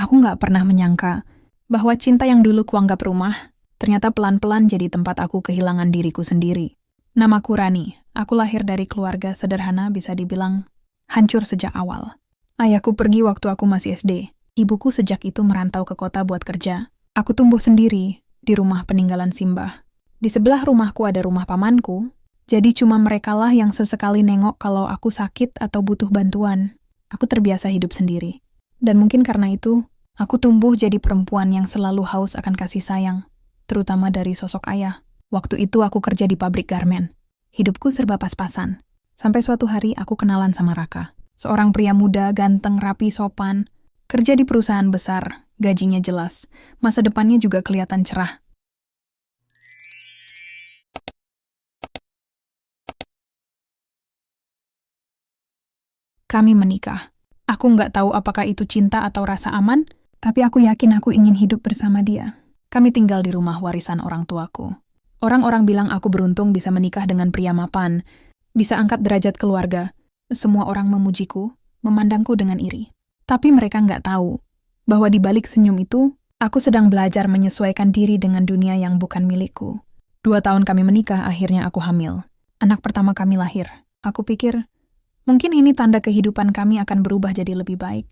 Aku nggak pernah menyangka bahwa cinta yang dulu kuanggap rumah, ternyata pelan-pelan jadi tempat aku kehilangan diriku sendiri. Namaku Rani, aku lahir dari keluarga sederhana bisa dibilang hancur sejak awal. Ayahku pergi waktu aku masih SD. Ibuku sejak itu merantau ke kota buat kerja. Aku tumbuh sendiri di rumah peninggalan simbah. Di sebelah rumahku ada rumah pamanku, jadi cuma merekalah yang sesekali nengok kalau aku sakit atau butuh bantuan. Aku terbiasa hidup sendiri. Dan mungkin karena itu, aku tumbuh jadi perempuan yang selalu haus akan kasih sayang, terutama dari sosok ayah. Waktu itu aku kerja di pabrik garmen. Hidupku serba pas-pasan. Sampai suatu hari aku kenalan sama Raka. Seorang pria muda, ganteng, rapi, sopan. Kerja di perusahaan besar, gajinya jelas. Masa depannya juga kelihatan cerah. Kami menikah. Aku nggak tahu apakah itu cinta atau rasa aman, tapi aku yakin aku ingin hidup bersama dia. Kami tinggal di rumah warisan orang tuaku. Orang-orang bilang aku beruntung bisa menikah dengan pria mapan, bisa angkat derajat keluarga. Semua orang memujiku, memandangku dengan iri. Tapi mereka nggak tahu bahwa di balik senyum itu, aku sedang belajar menyesuaikan diri dengan dunia yang bukan milikku. 2 tahun kami menikah, akhirnya aku hamil. Anak pertama kami lahir. Aku pikir, mungkin ini tanda kehidupan kami akan berubah jadi lebih baik.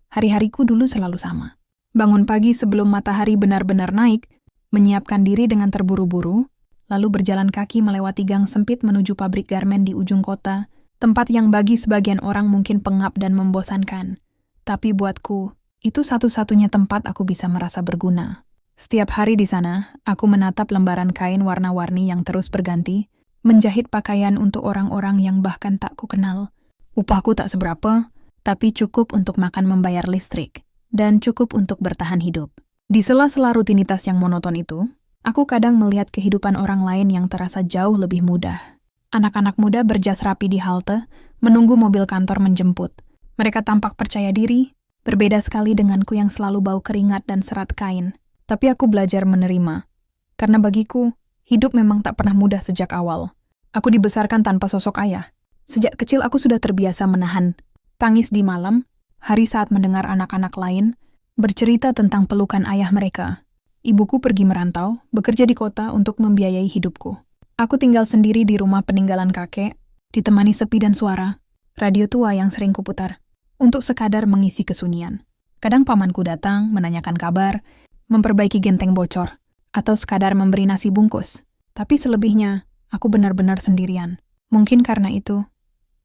Hari-hariku dulu selalu sama. Bangun pagi sebelum matahari benar-benar naik, menyiapkan diri dengan terburu-buru, lalu berjalan kaki melewati gang sempit menuju pabrik garmen di ujung kota, tempat yang bagi sebagian orang mungkin pengap dan membosankan. Tapi buatku, itu satu-satunya tempat aku bisa merasa berguna. Setiap hari di sana, aku menatap lembaran kain warna-warni yang terus berganti, menjahit pakaian untuk orang-orang yang bahkan tak kukenal. Upahku tak seberapa, tapi cukup untuk makan membayar listrik, dan cukup untuk bertahan hidup. Di sela-sela rutinitas yang monoton itu, aku kadang melihat kehidupan orang lain yang terasa jauh lebih mudah. Anak-anak muda berjas rapi di halte, menunggu mobil kantor menjemput. Mereka tampak percaya diri, berbeda sekali denganku yang selalu bau keringat dan serat kain. Tapi aku belajar menerima, karena bagiku, hidup memang tak pernah mudah sejak awal. Aku dibesarkan tanpa sosok ayah. Sejak kecil aku sudah terbiasa menahan tangis di malam, hari saat mendengar anak-anak lain bercerita tentang pelukan ayah mereka. Ibuku pergi merantau, bekerja di kota untuk membiayai hidupku. Aku tinggal sendiri di rumah peninggalan kakek, ditemani sepi dan suara, radio tua yang sering kuputar, untuk sekadar mengisi kesunyian. Kadang pamanku datang, menanyakan kabar, memperbaiki genteng bocor, atau sekadar memberi nasi bungkus. Tapi selebihnya, aku benar-benar sendirian. Mungkin karena itu,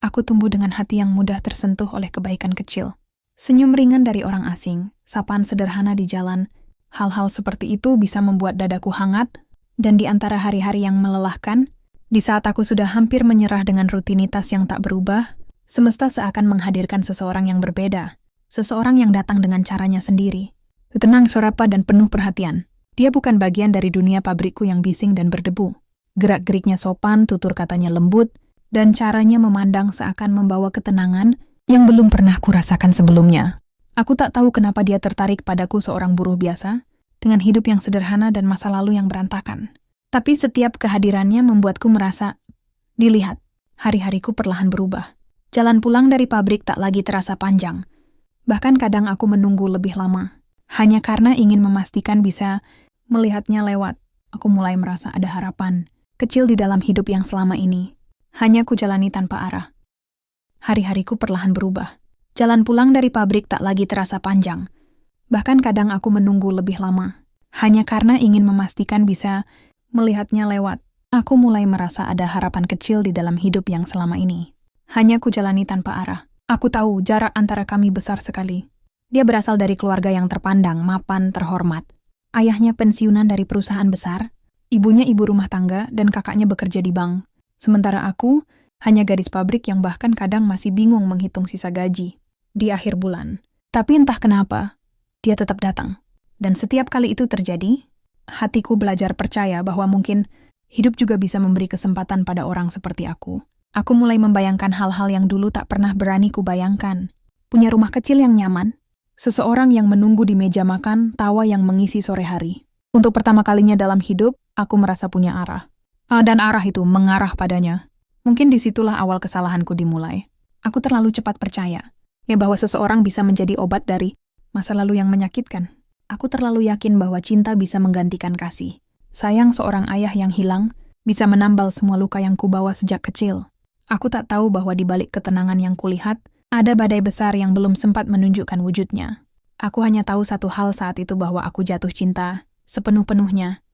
aku tumbuh dengan hati yang mudah tersentuh oleh kebaikan kecil. Senyum ringan dari orang asing, sapaan sederhana di jalan, hal-hal seperti itu bisa membuat dadaku hangat, dan di antara hari-hari yang melelahkan, di saat aku sudah hampir menyerah dengan rutinitas yang tak berubah, semesta seakan menghadirkan seseorang yang berbeda, seseorang yang datang dengan caranya sendiri. Tenang, sorapa dan penuh perhatian. Dia bukan bagian dari dunia pabrikku yang bising dan berdebu. Gerak-geriknya sopan, tutur katanya lembut, dan caranya memandang seakan membawa ketenangan yang belum pernah kurasakan sebelumnya. Aku tak tahu kenapa dia tertarik padaku seorang buruh biasa, dengan hidup yang sederhana dan masa lalu yang berantakan. Tapi setiap kehadirannya membuatku merasa, dilihat, hari-hariku perlahan berubah. Jalan pulang dari pabrik tak lagi terasa panjang. Bahkan kadang aku menunggu lebih lama. Hanya karena ingin memastikan bisa melihatnya lewat, aku mulai merasa ada harapan kecil di dalam hidup yang selama ini hanya ku jalani tanpa arah. Hari-hariku perlahan berubah. Jalan pulang dari pabrik tak lagi terasa panjang. Bahkan kadang aku menunggu lebih lama. Hanya karena ingin memastikan bisa melihatnya lewat, aku mulai merasa ada harapan kecil di dalam hidup yang selama ini hanya ku jalani tanpa arah. Aku tahu jarak antara kami besar sekali. Dia berasal dari keluarga yang terpandang, mapan, terhormat. Ayahnya pensiunan dari perusahaan besar, ibunya ibu rumah tangga, dan kakaknya bekerja di bank. Sementara aku, hanya gadis pabrik yang bahkan kadang masih bingung menghitung sisa gaji di akhir bulan. Tapi entah kenapa, dia tetap datang. Dan setiap kali itu terjadi, hatiku belajar percaya bahwa mungkin hidup juga bisa memberi kesempatan pada orang seperti aku. Aku mulai membayangkan hal-hal yang dulu tak pernah berani kubayangkan. Punya rumah kecil yang nyaman, seseorang yang menunggu di meja makan, tawa yang mengisi sore hari. Untuk pertama kalinya dalam hidup, aku merasa punya arah. Dan arah itu mengarah padanya. Mungkin disitulah awal kesalahanku dimulai. Aku terlalu cepat percaya, bahwa seseorang bisa menjadi obat dari Masa lalu yang menyakitkan. Aku terlalu yakin bahwa cinta bisa menggantikan kasih. Sayang seorang ayah yang hilang bisa menambal semua luka yang kubawa sejak kecil. Aku tak tahu bahwa di balik ketenangan yang kulihat, ada badai besar yang belum sempat menunjukkan wujudnya. Aku hanya tahu satu hal saat itu bahwa aku jatuh cinta sepenuh-penuhnya.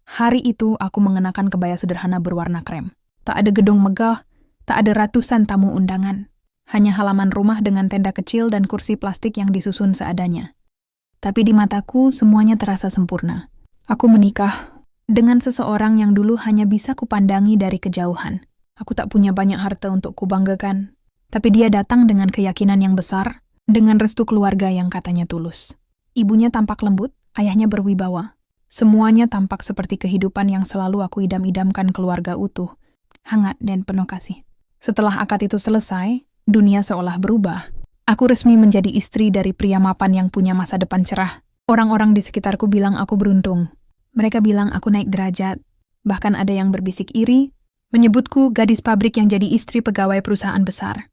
Hari itu aku mengenakan kebaya sederhana berwarna krem. Tak ada gedung megah, tak ada ratusan tamu undangan. Hanya halaman rumah dengan tenda kecil dan kursi plastik yang disusun seadanya. Tapi di mataku semuanya terasa sempurna. Aku menikah dengan seseorang yang dulu hanya bisa kupandangi dari kejauhan. Aku tak punya banyak harta untuk kubanggakan, tapi dia datang dengan keyakinan yang besar, dengan restu keluarga yang katanya tulus. Ibunya tampak lembut, ayahnya berwibawa. Semuanya tampak seperti kehidupan yang selalu aku idam-idamkan, keluarga utuh, hangat dan penuh kasih. Setelah akad itu selesai, dunia seolah berubah. Aku resmi menjadi istri dari pria mapan yang punya masa depan cerah. Orang-orang di sekitarku bilang aku beruntung. Mereka bilang aku naik derajat. Bahkan ada yang berbisik iri, menyebutku gadis pabrik yang jadi istri pegawai perusahaan besar.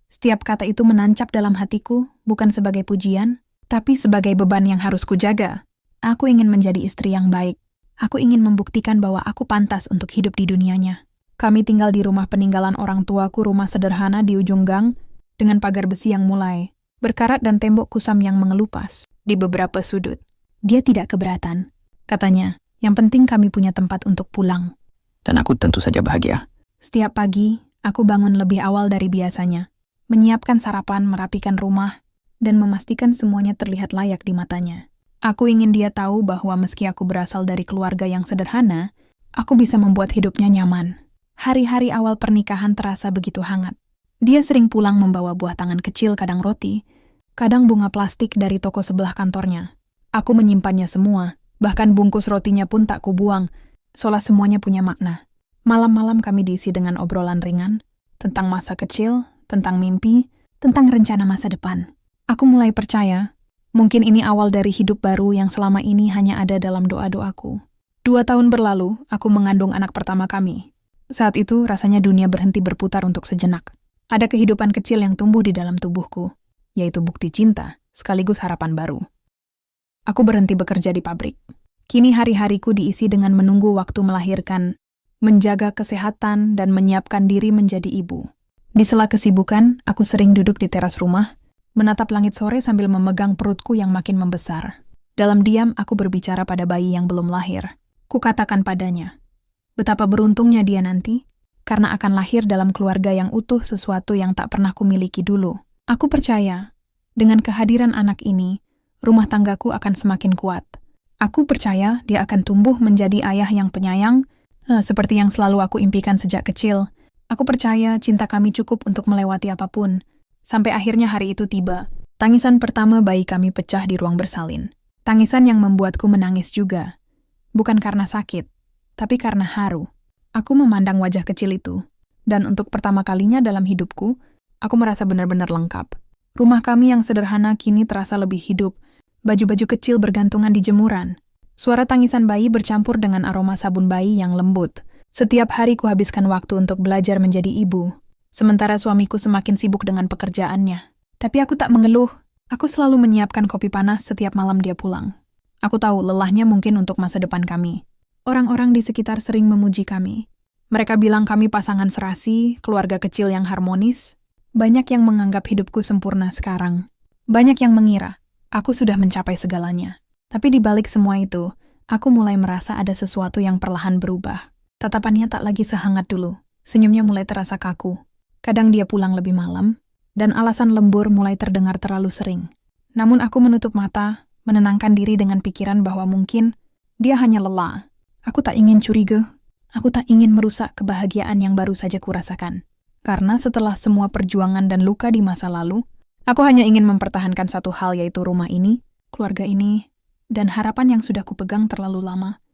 Setiap kata itu menancap dalam hatiku, bukan sebagai pujian, tapi sebagai beban yang harus kujaga. Aku ingin menjadi istri yang baik. Aku ingin membuktikan bahwa aku pantas untuk hidup di dunianya. Kami tinggal di rumah peninggalan orang tuaku, rumah sederhana di ujung gang, dengan pagar besi yang mulai berkarat dan tembok kusam yang mengelupas di beberapa sudut. Dia tidak keberatan. Katanya, yang penting kami punya tempat untuk pulang. Dan aku tentu saja bahagia. Setiap pagi, aku bangun lebih awal dari biasanya. Menyiapkan sarapan, merapikan rumah, dan memastikan semuanya terlihat layak di matanya. Aku ingin dia tahu bahwa meski aku berasal dari keluarga yang sederhana, aku bisa membuat hidupnya nyaman. Hari-hari awal pernikahan terasa begitu hangat. Dia sering pulang membawa buah tangan kecil, kadang roti, kadang bunga plastik dari toko sebelah kantornya. Aku menyimpannya semua, bahkan bungkus rotinya pun tak kubuang, seolah semuanya punya makna. Malam-malam kami diisi dengan obrolan ringan, tentang masa kecil, tentang mimpi, tentang rencana masa depan. Aku mulai percaya, mungkin ini awal dari hidup baru yang selama ini hanya ada dalam doa-doaku. 2 tahun berlalu, aku mengandung anak pertama kami. Saat itu, rasanya dunia berhenti berputar untuk sejenak. Ada kehidupan kecil yang tumbuh di dalam tubuhku, yaitu bukti cinta, sekaligus harapan baru. Aku berhenti bekerja di pabrik. Kini hari-hariku diisi dengan menunggu waktu melahirkan, menjaga kesehatan, dan menyiapkan diri menjadi ibu. Di sela kesibukan, aku sering duduk di teras rumah, menatap langit sore sambil memegang perutku yang makin membesar. Dalam diam, aku berbicara pada bayi yang belum lahir. Kukatakan padanya, betapa beruntungnya dia nanti, karena akan lahir dalam keluarga yang utuh, sesuatu yang tak pernah kumiliki dulu. Aku percaya, dengan kehadiran anak ini, rumah tanggaku akan semakin kuat. Aku percaya dia akan tumbuh menjadi ayah yang penyayang, seperti yang selalu aku impikan sejak kecil. Aku percaya cinta kami cukup untuk melewati apapun. Sampai akhirnya hari itu tiba. Tangisan pertama bayi kami pecah di ruang bersalin. Tangisan yang membuatku menangis juga. Bukan karena sakit, tapi karena haru. Aku memandang wajah kecil itu, dan untuk pertama kalinya dalam hidupku, aku merasa benar-benar lengkap. Rumah kami yang sederhana kini terasa lebih hidup. Baju-baju kecil bergantungan di jemuran. Suara tangisan bayi bercampur dengan aroma sabun bayi yang lembut. Setiap hari kuhabiskan waktu untuk belajar menjadi ibu, sementara suamiku semakin sibuk dengan pekerjaannya. Tapi aku tak mengeluh. Aku selalu menyiapkan kopi panas setiap malam dia pulang. Aku tahu lelahnya mungkin untuk masa depan kami. Orang-orang di sekitar sering memuji kami. Mereka bilang kami pasangan serasi, keluarga kecil yang harmonis. Banyak yang menganggap hidupku sempurna sekarang. Banyak yang mengira aku sudah mencapai segalanya. Tapi di balik semua itu, aku mulai merasa ada sesuatu yang perlahan berubah. Tatapannya tak lagi sehangat dulu. Senyumnya mulai terasa kaku. Kadang dia pulang lebih malam, dan alasan lembur mulai terdengar terlalu sering. Namun aku menutup mata, menenangkan diri dengan pikiran bahwa mungkin dia hanya lelah. Aku tak ingin curiga. Aku tak ingin merusak kebahagiaan yang baru saja kurasakan. Karena setelah semua perjuangan dan luka di masa lalu, aku hanya ingin mempertahankan satu hal, yaitu rumah ini, keluarga ini, dan harapan yang sudah kupegang terlalu lama.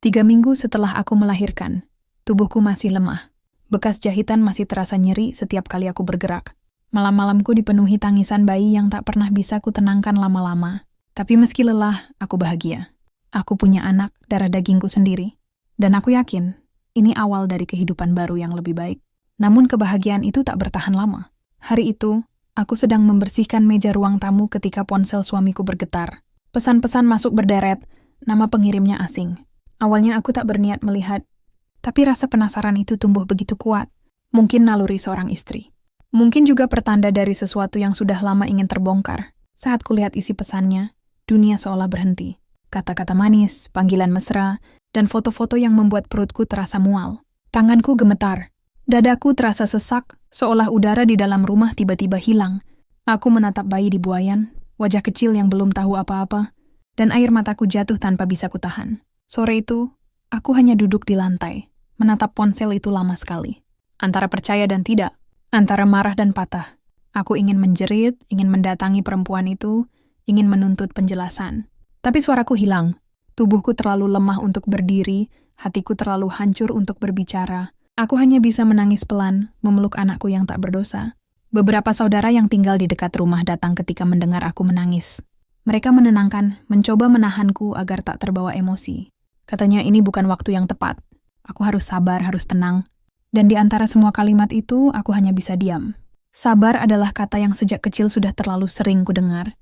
3 minggu setelah aku melahirkan, tubuhku masih lemah. Bekas jahitan masih terasa nyeri setiap kali aku bergerak. Malam-malamku dipenuhi tangisan bayi yang tak pernah bisa kutenangkan lama-lama. Tapi meski lelah, aku bahagia. Aku punya anak, darah dagingku sendiri. Dan aku yakin, ini awal dari kehidupan baru yang lebih baik. Namun kebahagiaan itu tak bertahan lama. Hari itu, Aku sedang membersihkan meja ruang tamu ketika ponsel suamiku bergetar. Pesan-pesan masuk berderet, nama pengirimnya asing. Awalnya aku tak berniat melihat, tapi rasa penasaran itu tumbuh begitu kuat. Mungkin naluri seorang istri. Mungkin juga pertanda dari sesuatu yang sudah lama ingin terbongkar. Saat kulihat isi pesannya, dunia seolah berhenti. Kata-kata manis, panggilan mesra, dan foto-foto yang membuat perutku terasa mual. Tanganku gemetar. Dadaku terasa sesak, seolah udara di dalam rumah tiba-tiba hilang. Aku menatap bayi di buayan, wajah kecil yang belum tahu apa-apa, dan air mataku jatuh tanpa bisa kutahan. Sore itu, aku hanya duduk di lantai, menatap ponsel itu lama sekali. Antara percaya dan tidak, antara marah dan patah. Aku ingin menjerit, ingin mendatangi perempuan itu, ingin menuntut penjelasan. Tapi suaraku hilang. Tubuhku terlalu lemah untuk berdiri, hatiku terlalu hancur untuk berbicara. Aku hanya bisa menangis pelan, memeluk anakku yang tak berdosa. Beberapa saudara yang tinggal di dekat rumah datang ketika mendengar aku menangis. Mereka menenangkan, mencoba menahanku agar tak terbawa emosi. Katanya ini bukan waktu yang tepat. Aku harus sabar, harus tenang. Dan di antara semua kalimat itu, aku hanya bisa diam. Sabar adalah kata yang sejak kecil sudah terlalu sering kudengar.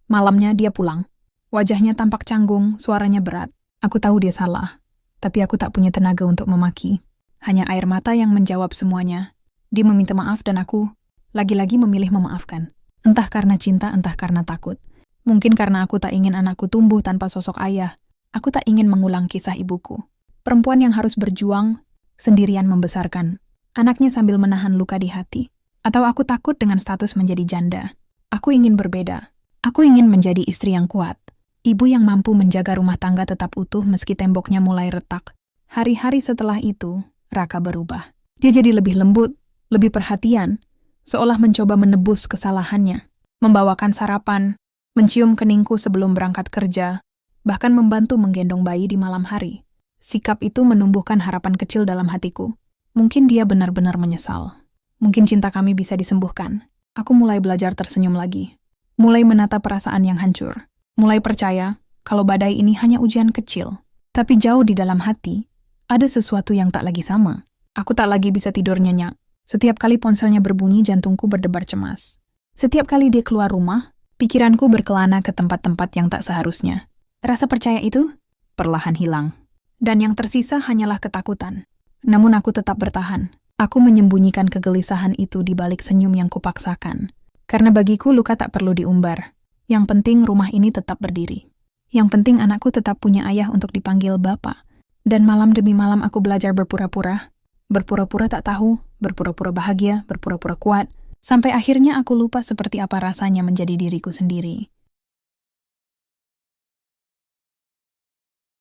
Malamnya dia pulang. Wajahnya tampak canggung, suaranya berat. Aku tahu dia salah, tapi aku tak punya tenaga untuk memaki. Hanya air mata yang menjawab semuanya. Dia meminta maaf dan aku, lagi-lagi memilih memaafkan. Entah karena cinta, entah karena takut. Mungkin karena aku tak ingin anakku tumbuh tanpa sosok ayah. Aku tak ingin mengulang kisah ibuku. Perempuan yang harus berjuang, sendirian membesarkan anaknya sambil menahan luka di hati. Atau aku takut dengan status menjadi janda. Aku ingin berbeda. Aku ingin menjadi istri yang kuat. Ibu yang mampu menjaga rumah tangga tetap utuh meski temboknya mulai retak. Hari-hari setelah itu, Raka berubah. Dia jadi lebih lembut, lebih perhatian, seolah mencoba menebus kesalahannya. Membawakan sarapan, mencium keningku sebelum berangkat kerja, bahkan membantu menggendong bayi di malam hari. Sikap itu menumbuhkan harapan kecil dalam hatiku. Mungkin dia benar-benar menyesal. Mungkin cinta kami bisa disembuhkan. Aku mulai belajar tersenyum lagi. Mulai menata perasaan yang hancur. Mulai percaya kalau badai ini hanya ujian kecil. Tapi jauh di dalam hati, ada sesuatu yang tak lagi sama. Aku tak lagi bisa tidur nyenyak. Setiap kali ponselnya berbunyi, jantungku berdebar cemas. Setiap kali dia keluar rumah, pikiranku berkelana ke tempat-tempat yang tak seharusnya. Rasa percaya itu perlahan hilang. Dan yang tersisa hanyalah ketakutan. Namun aku tetap bertahan. Aku menyembunyikan kegelisahan itu di balik senyum yang kupaksakan. Karena bagiku luka tak perlu diumbar. Yang penting rumah ini tetap berdiri. Yang penting anakku tetap punya ayah untuk dipanggil bapak. Dan malam demi malam aku belajar berpura-pura. Berpura-pura tak tahu, berpura-pura bahagia, berpura-pura kuat. Sampai akhirnya aku lupa seperti apa rasanya menjadi diriku sendiri.